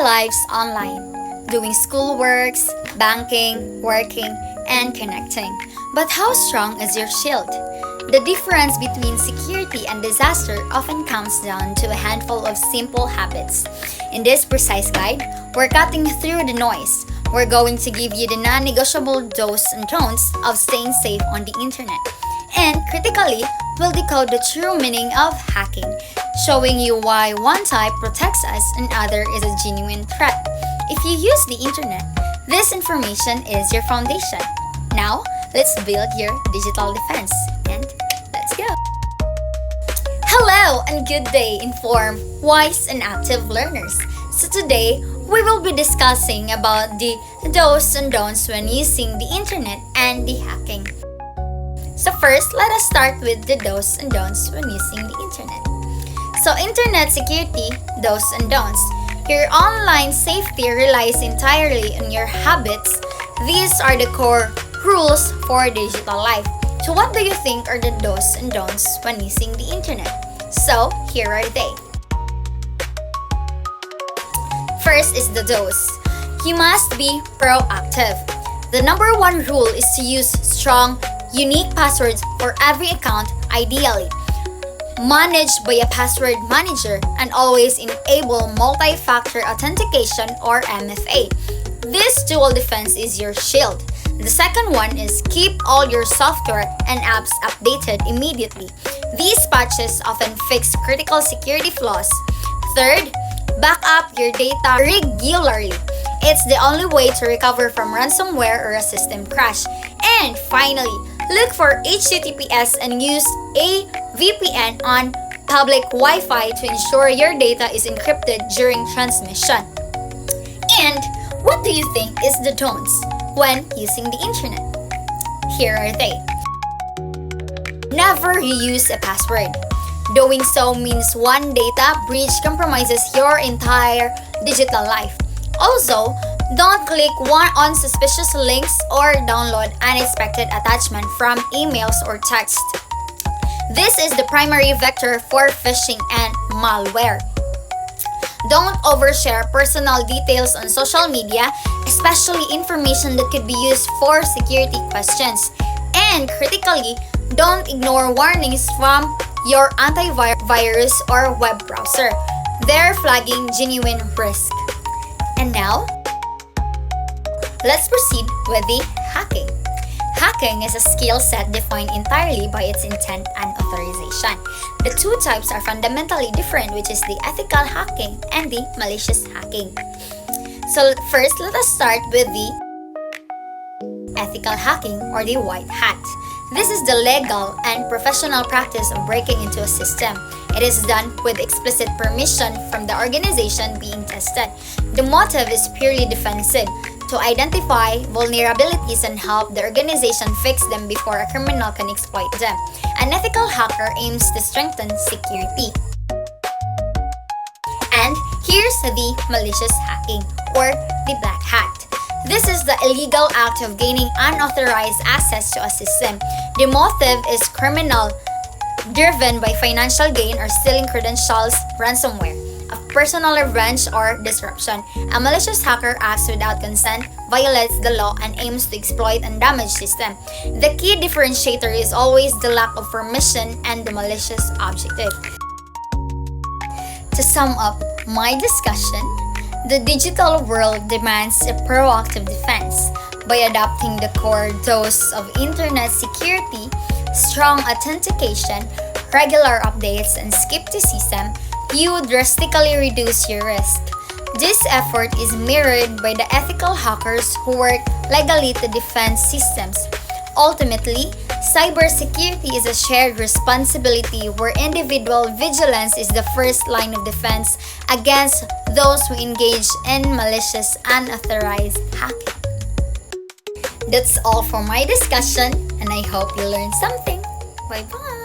lives online, doing schoolworks, banking, working, and connecting. But how strong is your shield? The difference between security and disaster often comes down to a handful of simple habits. In this precise guide, we're cutting through the noise. We're going to give you the non-negotiable do's and don'ts of staying safe on the internet. And critically, we'll decode the true meaning of hacking, showing you why one type protects us and other is a genuine threat. If you use the internet, this information is your foundation. Now, let's build your digital defense. And let's go! Hello and good day, informed, wise, and active learners. So today, we will be discussing about the do's and don'ts when using the internet and the hacking. So first, let us start with the do's and don'ts when using the internet. So internet security, do's and don'ts. Your online safety relies entirely on your habits. These are the core rules for digital life. So what do you think are the do's and don'ts when using the internet? So here are they. First is the do's. You must be proactive. The number one rule is to use strong, unique passwords for every account, ideally managed by a password manager, and always enable multi-factor authentication or MFA. This dual defense is your shield. The second one is keep all your software and apps updated immediately. These patches often fix critical security flaws. Third, back up your data regularly. It's the only way to recover from ransomware or a system crash. And finally, look for HTTPS and use a VPN on public Wi-Fi to ensure your data is encrypted during transmission. And what do you think is the don'ts when using the internet? Here are they. Never use a password. Doing so means one data breach compromises your entire digital life. Also, don't click on suspicious links or download unexpected attachment from emails or text. This is the primary vector for phishing and malware. Don't overshare personal details on social media, especially information that could be used for security questions. And critically, don't ignore warnings from your antivirus or web browser. They're flagging genuine risk. And now, let's proceed with the hacking. Hacking is a skill set defined entirely by its intent and authorization. The two types are fundamentally different, which is the ethical hacking and the malicious hacking. So first, let us start with the ethical hacking or the white hat. This is the legal and professional practice of breaking into a system. It is done with explicit permission from the organization being tested. The motive is purely defensive, to identify vulnerabilities and help the organization fix them before a criminal can exploit them. An ethical hacker aims to strengthen security. And here's the malicious hacking or the black hat. This is the illegal act of gaining unauthorized access to a system. The motive is criminal, driven by financial gain or stealing credentials, ransomware, a personal revenge or disruption. A malicious hacker acts without consent, violates the law, and aims to exploit and damage system. The key differentiator is always the lack of permission and the malicious objective. To sum up my discussion, the digital world demands a proactive defense. By adopting the core dose of internet security, strong authentication, regular updates, and skepticism, you drastically reduce your risk. This effort is mirrored by the ethical hackers who work legally to defend systems. Ultimately, cybersecurity is a shared responsibility where individual vigilance is the first line of defense against those who engage in malicious, unauthorized hacking. That's all for my discussion, and I hope you learned something. Bye-bye!